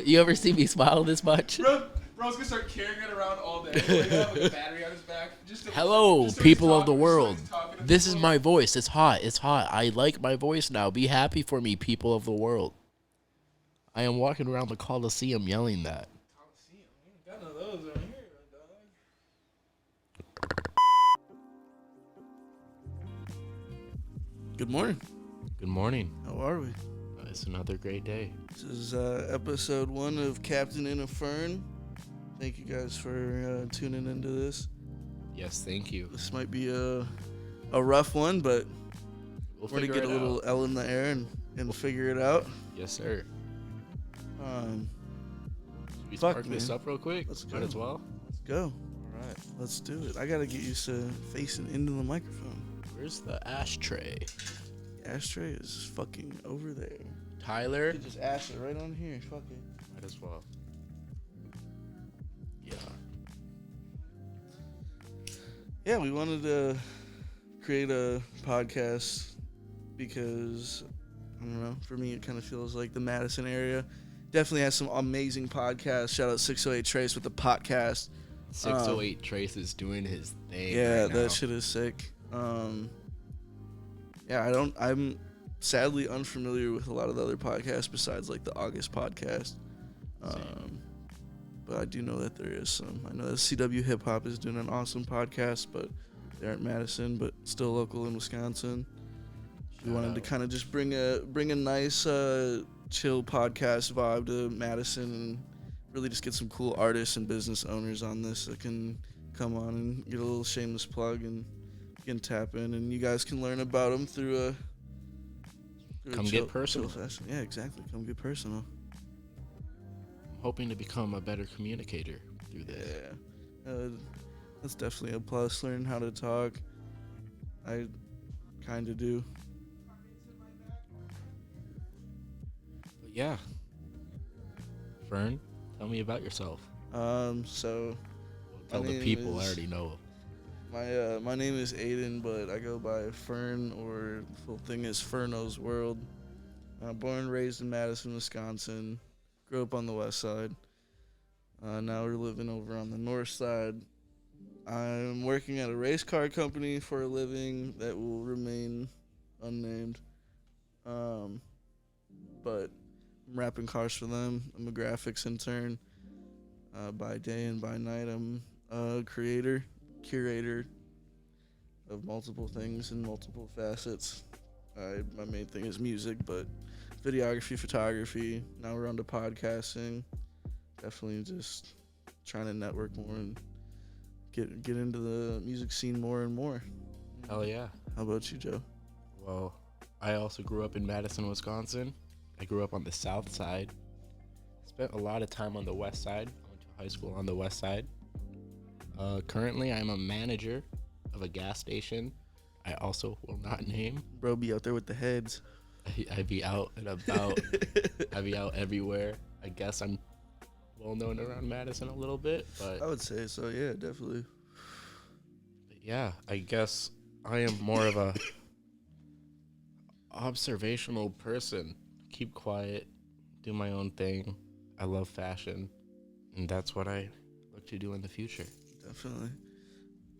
You ever see me smile this much? Bro's gonna start carrying it around all day. Like, have a battery on his back. Hello, people of the world. This is my voice. It's hot. It's hot. I like my voice now. Be happy for me, people of the world. I am walking around the Coliseum yelling that. Coliseum. We ain't got none of those around here, dog. Good morning. Good morning. How are we? It's another great day. This is episode 1 of Captain and a Fern. Thank you guys for tuning into this. Yes, thank you. This might be a rough one, but we're going to get a little L in the air and figure it out. Yes, sir. Um, Should we spark this up real quick? Let's go. Might as well. Let's go. All right, let's do it. I got to get used to facing into the microphone. Where's the ashtray? The ashtray is fucking over there. Tyler? You could just ash it right on here. Fuck it. Might as well. Yeah. Yeah, we wanted to create a podcast because, I don't know, for me it kind of feels like the Madison area definitely has some amazing podcasts. Shout out 608 Trace with the podcast. 608 Trace is doing his thing. Yeah, right now. that shit is sick. Yeah, I'm sadly unfamiliar with a lot of the other podcasts besides like the August podcast. But I do know that there is some. I know that CW Hip Hop is doing an awesome podcast, but they're at Madison, but still local in Wisconsin. We wanted to kind of just bring a nice chill podcast vibe to Madison and really just get some cool artists and business owners on this that can come on and get a little shameless plug and can tap in, and you guys can learn about them through Come get personal. Yeah, exactly. Come get personal. I'm hoping to become a better communicator through this. Yeah. That's definitely a plus. Learning how to talk. I kind of do. But yeah. Fern, tell me about yourself. So Tell the people I already know. My name is Aiden, but I go by Fern, or the full thing is Ferno's World. Born and raised in Madison, Wisconsin. Grew up on the west side. Now we're living over on the north side. I'm working at a race car company for a living that will remain unnamed. But I'm wrapping cars for them. I'm a graphics intern. By day and by night, I'm a curator of multiple things in multiple facets. My main thing is music, but videography, photography. Now we're on to podcasting. Definitely just trying to network more and get into the music scene more and more. Hell yeah. How about you, Joe? Well, I also grew up in Madison, Wisconsin. I grew up on the south side. Spent a lot of time on the west side. I went to high school on the west side. Currently, I'm a manager of a gas station. I also will not name. Bro, be out there with the heads. I be out and about. I be out everywhere. I guess I'm well known around Madison a little bit, but I would say so. Yeah, definitely. Yeah, I guess I am more of a observational person. Keep quiet, do my own thing. I love fashion, and that's what I look to do in the future. Definitely.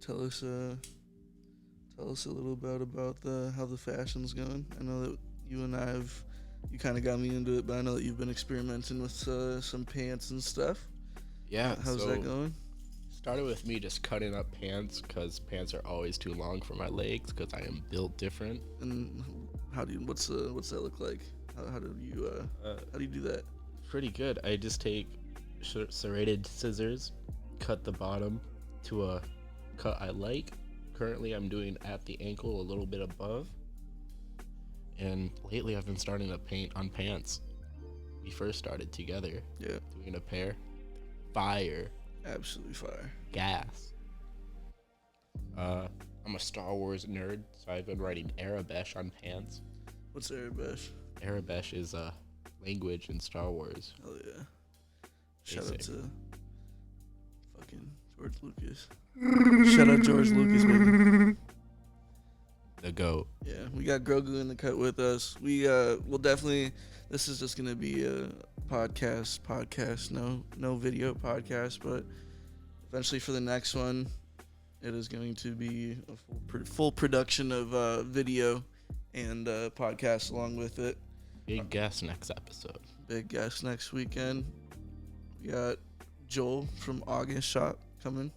Tell us a little bit about how the fashion's going. I know that you and you kind of got me into it, but I know that you've been experimenting with some pants and stuff. Yeah. How's that going? Started with me just cutting up pants because pants are always too long for my legs because I am built different. And what's that look like? How do you do that? Pretty good. I just take serrated scissors, cut the bottom to a cut I like. Currently, I'm doing at the ankle, a little bit above. And lately, I've been starting to paint on pants. We first started together. Yeah. Doing a pair. Fire. Absolutely fire. Gas. I'm a Star Wars nerd, so I've been writing Arabesh on pants. What's Arabesh? Arabesh is a language in Star Wars. Oh yeah. Shout out to fucking George Lucas. Shout out George Lucas, baby. The GOAT. Yeah, we got Grogu in the cut with us. We will definitely. This is just gonna be a podcast. No video podcast, but eventually for the next one, it is going to be a full production of video and podcast along with it. Big guest next episode. Big guest next weekend. We got Joel from August Shop coming.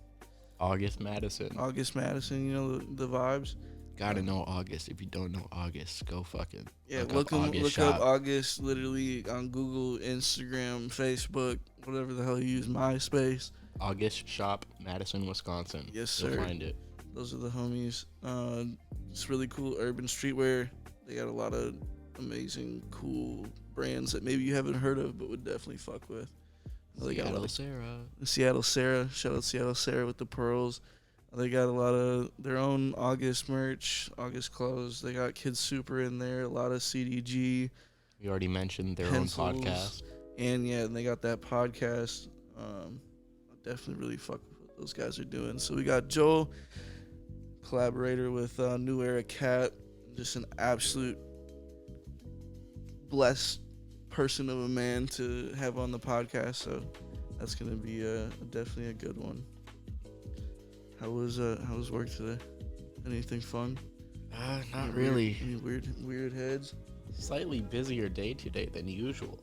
August Madison. August Madison, you know the vibes. Gotta know August. If you don't know August, go fucking look up August literally on Google, Instagram, Facebook, whatever the hell you use, MySpace. August Shop, Madison, Wisconsin. Yes, sir. You'll find it. Those are the homies. It's really cool urban streetwear. They got a lot of amazing, cool brands that maybe you haven't heard of, but would definitely fuck with. Seattle Sarah. Seattle Sarah. Shout out Seattle Sarah with the pearls. They got a lot of their own August merch, August clothes. They got Kids Super in there, a lot of CDG. We already mentioned their pencils, own podcast. And yeah, they got that podcast. I definitely really fuck with what those guys are doing. So we got Joel, collaborator with New Era Cat, just an absolute blessed person of a man to have on the podcast. So that's gonna be definitely a good one. How was work today? Anything fun? Not really. Any weird heads? Slightly busier day today than usual.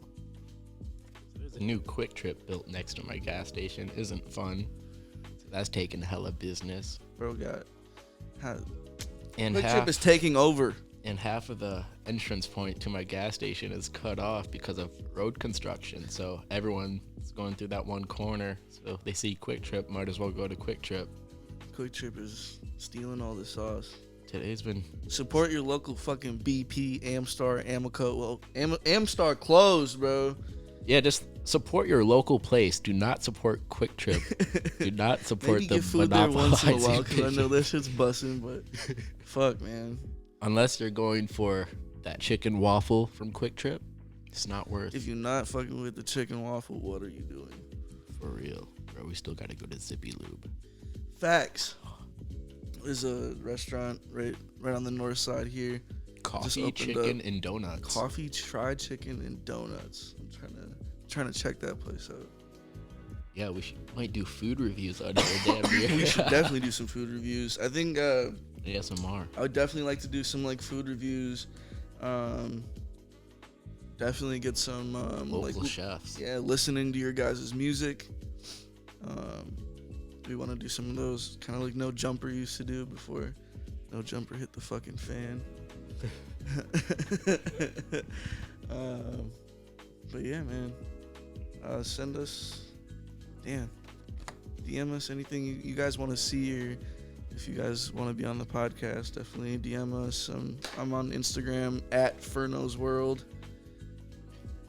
There's a new Quick Trip built next to my gas station. Isn't fun. So that's taking hella business. Bro got and Quick Trip is taking over. And half of the entrance point to my gas station is cut off because of road construction. So everyone's going through that one corner. So if they see Quick Trip, might as well go to Quick Trip. Quick Trip is stealing all the sauce. Today's been... Support your local fucking BP, Amstar, Amoco. Well, Amstar closed, bro. Yeah, just support your local place. Do not support Quick Trip. Do not support Maybe the get food there once in a while, monopolizing. because I know that shit's busting, but fuck, man. Unless you're going for that chicken waffle from Quick Trip, it's not worth. If you're not fucking with the chicken waffle, what are you doing? For real, bro. We still gotta go to Zippy Lube. Facts. There's a restaurant right on the north side here. Coffee, chicken, and donuts. Coffee, fried chicken, and donuts. I'm trying to check that place out. Yeah, might do food reviews on it. We should definitely do some food reviews. I think ASMR. I would definitely like to do some like food reviews. Definitely get some local chefs. Yeah, listening to your guys' music. We want to do some of those, kind of like No Jumper used to do before No Jumper hit the fucking fan. But yeah, man. Send us, DM us anything you guys want to see, or if you guys want to be on the podcast, definitely DM us. I'm on Instagram at Ferno's World.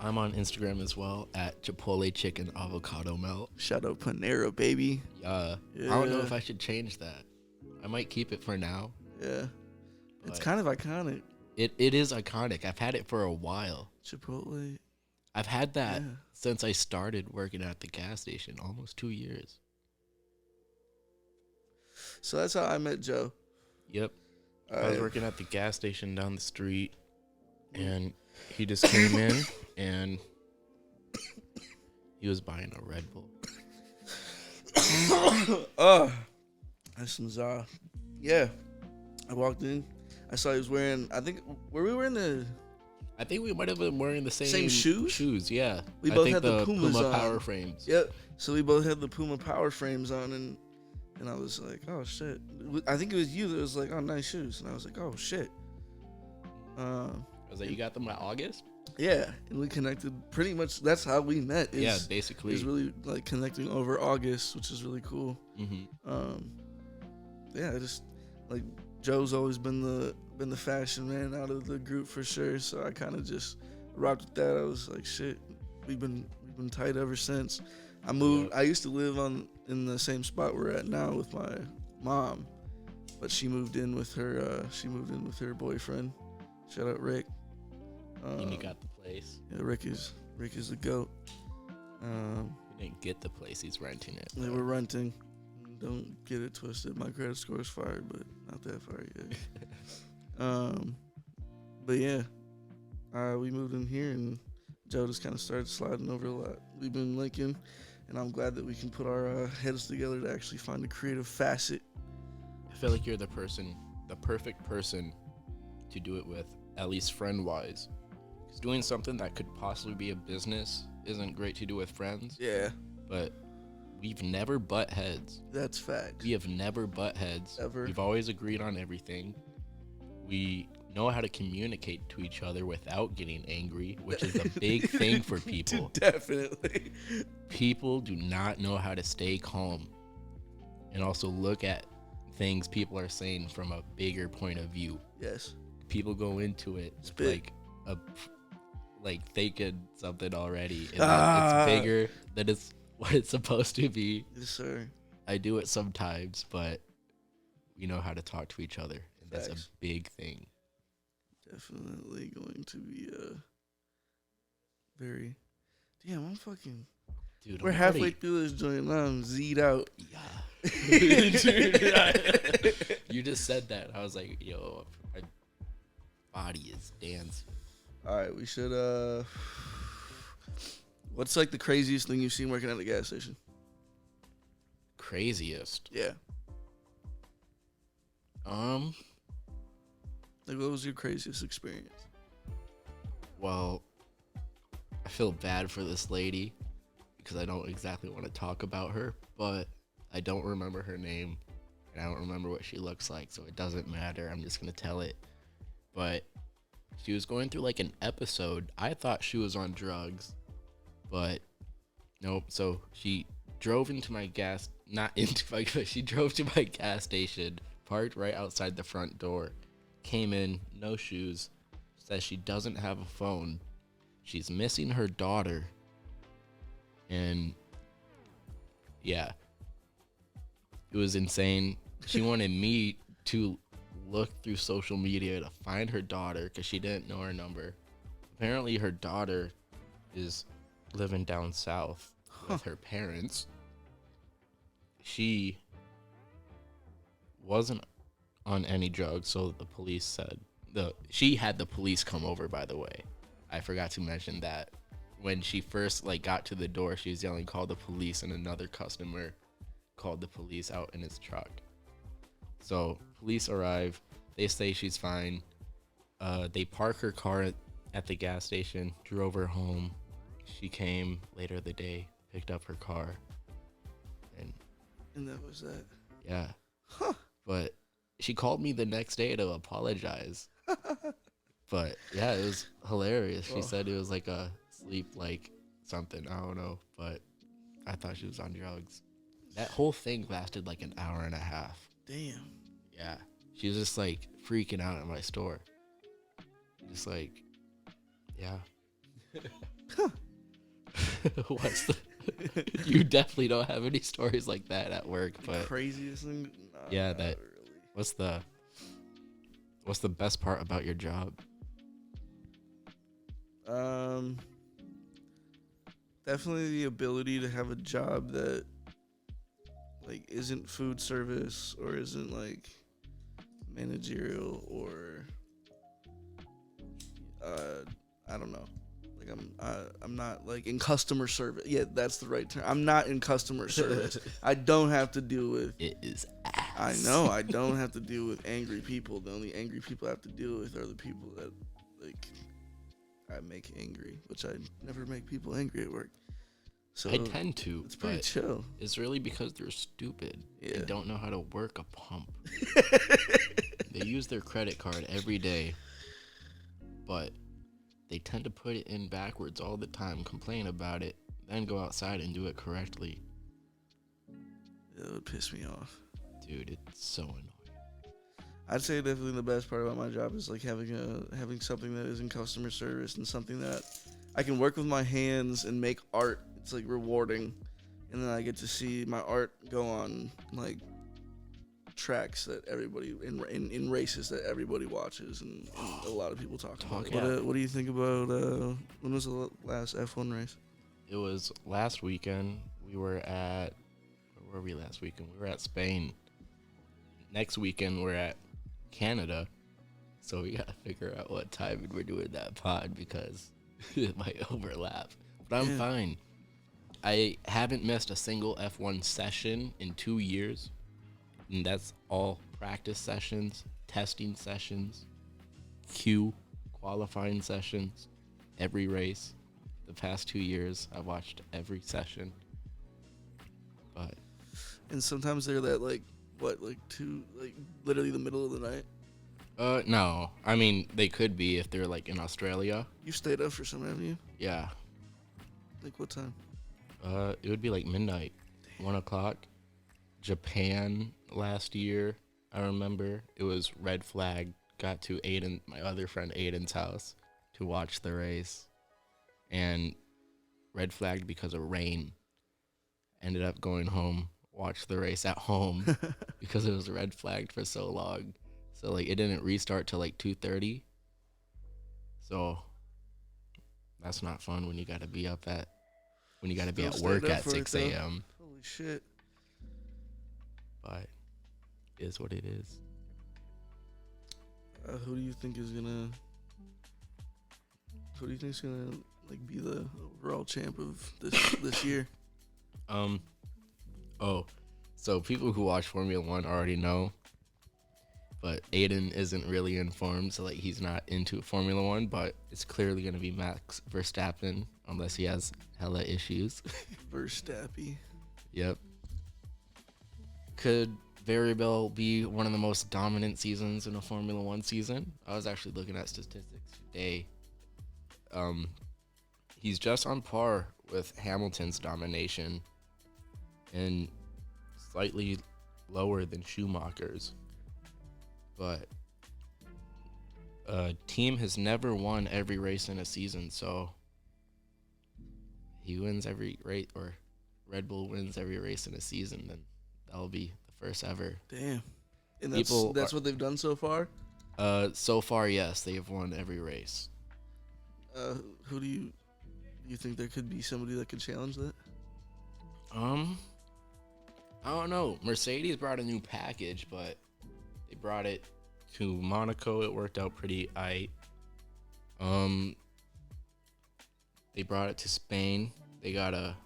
I'm on Instagram as well at Chipotle Chicken Avocado Melt. Shout out Panera, baby. Yeah. I don't know if I should change that. I might keep it for now. Yeah. It's kind of iconic. It is iconic. I've had it for a while. Chipotle. I've had that since I started working at the gas station, almost 2 years. So that's how I met Joe. Yep. I was working at the gas station down the street, and he just came in, and he was buying a Red Bull. That's some za. Yeah. I walked in. I saw he was wearing, were we wearing the... I think we might have been wearing the same shoes? Shoes, yeah. We both had the Pumas Puma on. Power Frames. Yep. So we both had the Puma Power Frames on, and I was like, oh, shit. I think it was you that was like, oh, nice shoes. And I was like, oh, shit. I was like, you got them by August? Yeah. And we connected pretty much. That's how we met. Yeah, basically. It was really like connecting over August, which is really cool. Mm-hmm. Yeah, I just like Joe's always been the fashion man out of the group for sure. So I kind of just rocked with that. I was like, shit, we've been tight ever since. I moved. I used to live in the same spot we're at now with my mom, but she moved in with her. She moved in with her boyfriend. Shout out Rick. And you got the place. Yeah, Rick is the GOAT. He didn't get the place. He's renting it. They were renting. Don't get it twisted. My credit score is fired, but not that far yet. Um, but yeah, we moved in here and Joe just kind of started sliding over a lot. We've been linking, and I'm glad that we can put our heads together to actually find a creative facet. I feel like you're the perfect person to do it with, at least friend-wise. Because doing something that could possibly be a business isn't great to do with friends. Yeah, But we've never butt heads. that's facts. We have never butt heads. Ever. We've always agreed on everything. We know how to communicate to each other without getting angry, which is a big thing for people. Definitely. People do not know how to stay calm and also look at things people are saying from a bigger point of view. Yes. People go into it Spit. like thinking something already, and then it's bigger than it's what it's supposed to be. Yes, sir. I do it sometimes, but we know how to talk to each other, and that's Facts. a big thing. Definitely going to be very. Damn, I'm fucking. Dude, We're I'm halfway already- through this joint. And I'm Z'd out. Yeah. You just said that. I was like, yo, my body is dancing. All right, we should. What's like the craziest thing you've seen working at a gas station? Craziest. Yeah. Like, what was your craziest experience? Well, I feel bad for this lady because I don't exactly want to talk about her, but I don't remember her name and I don't remember what she looks like, so it doesn't matter. I'm just going to tell it. But she was going through like an episode. I thought she was on drugs, but nope. So she drove into my gas, not into my, but she drove to my gas station, parked right outside the front door, came in, no shoes, says she doesn't have a phone. She's missing her daughter. And yeah, it was insane. She wanted me to look through social media to find her daughter because she didn't know her number. Apparently her daughter is living down south with her parents. She wasn't on any drugs, so the police said she had the police come over, by the way. I forgot to mention that. When she first got to the door, she was yelling, "Call the police," and another customer called the police out in his truck. So police arrive. They say she's fine. They park her car at the gas station, drove her home. She came later the day, picked up her car, And that was that. yeah. Huh. But she called me the next day to apologize. But yeah, it was hilarious. She said it was like a sleep something. I don't know, but I thought she was on drugs. That whole thing lasted like an hour and a half. Damn. Yeah. She was just freaking out at my store. Just yeah. What's the You definitely don't have any stories like that at work, but Craziest thing? Nah, yeah, not that really. what's the best part about your job? Definitely the ability to have a job that isn't food service or isn't managerial or I don't know. I'm not in customer service. Yeah, that's the right term. I'm not in customer service. I don't have to deal with. It is ass. I know I don't have to deal with angry people. The only angry people I have to deal with are the people that I make angry, which I never make people angry at work. So I tend to. it's pretty but chill. It's really because they're stupid. Yeah. They don't know how to work a pump. They use their credit card every day, but they tend to put it in backwards all the time, complain about it, then go outside and do it correctly. It would piss me off. Dude, it's so annoying. I'd say definitely the best part about my job is having something that is in customer service and something that I can work with my hands and make art. It's rewarding, and then I get to see my art go on tracks that everybody in races that everybody watches and a lot of people talk about. about. What do you think about when was the last F1 race? It was last weekend. We were at where were we last weekend? We were at Spain. Next weekend we're at Canada. So we gotta figure out what time we're doing that pod because it might overlap. But I'm fine. I haven't missed a single F1 session in 2 years. And that's all practice sessions, testing sessions, qualifying sessions, every race. The past 2 years, I've watched every session. But And sometimes they're that literally the middle of the night. No. I mean, they could be if they're like in Australia. You stayed up for some, haven't you? Yeah. Like what time? It would be like midnight, 1 o'clock. Japan last year, I remember it was red flag. Got to Aiden, my other friend Aiden's house, to watch the race, and red flagged because of rain. Ended up going home, watched the race at home because it was red flagged for so long. So like it didn't restart till like 2:30. So that's not fun when you gotta be at work at 6 a.m. Holy shit. But it is what it is. Who do you think is gonna like be the overall champ of this year? So people who watch Formula One already know, but Aiden isn't really informed, so like he's not into Formula One, but it's clearly gonna be Max Verstappen unless he has hella issues. Verstappen. Yep. Could very well be one of the most dominant seasons in a Formula One season. I was actually looking at statistics today. He's just on par with Hamilton's domination and slightly lower than Schumacher's. But a team has never won every race in a season, so he wins every race, or Red Bull wins every race in a season, then that'll be the first ever. Damn. And that's what they've done so far? So far, yes, they have won every race. Who do you think there could be somebody that could challenge that? I don't know. Mercedes brought a new package, but they brought it to Monaco. It worked out pretty aight. They brought it to Spain. They got a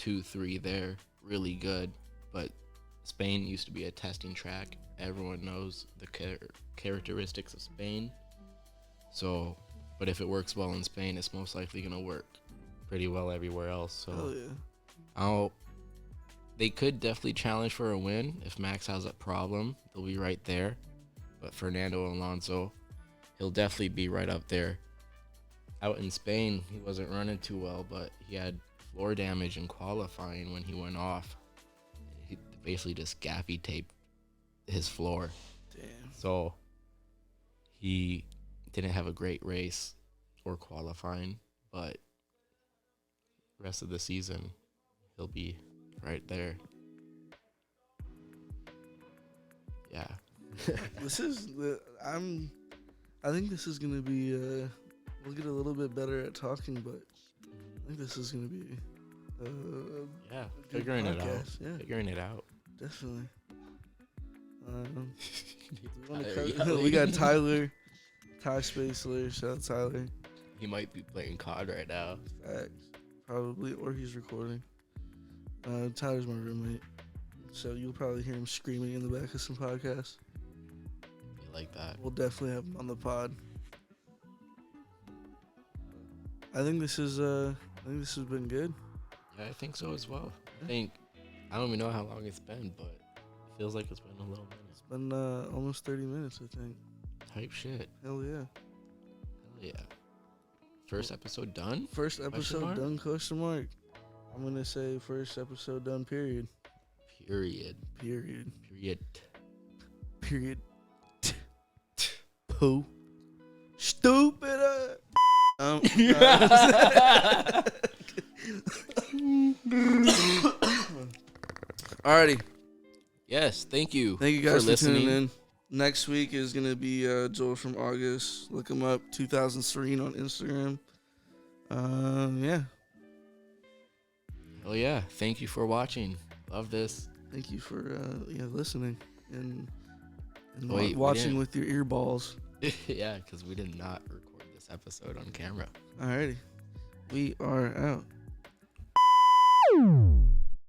2-3 there. Really good. But Spain used to be a testing track. Everyone knows the characteristics of Spain. So, but if it works well in Spain, it's most likely going to work pretty well everywhere else. So, yeah. They could definitely challenge for a win. If Max has a problem, they'll be right there. But Fernando Alonso, he'll definitely be right up there. Out in Spain, he wasn't running too well, but he had floor damage in qualifying when he went off. He basically just gaffy taped his floor. Damn. So he didn't have a great race or qualifying, but rest of the season, he'll be right there. Yeah. I think this is gonna be we'll get a little bit better at talking, but I think this is gonna be figuring it out. Yeah, Figuring it out. Definitely. We got Tyler, Ty Spacler. Shout out Tyler. He might be playing COD right now. Facts. Probably, or he's recording. Tyler's my roommate, so you'll probably hear him screaming in the back of some podcasts. You like that? We'll definitely have him on the pod. I think this has been good. Yeah, I think so as well. I don't even know how long it's been, but it feels like it's been a little minute. It's been almost 30 minutes, I think. Type shit. Hell yeah. Hell yeah. First episode done? First episode done, question mark. I'm going to say first episode done, period. Period. Pooh. Stupid. Alrighty. Yes, thank you. Thank you guys for listening. tuning in. Next week is going to be Joel from August. Look him up, 2000 Serene on Instagram. Yeah. Hell yeah. Thank you for watching. Love this. Thank you for listening and Wait, watching with your earballs. Yeah, because we did not record this episode on camera. Alrighty, we are out.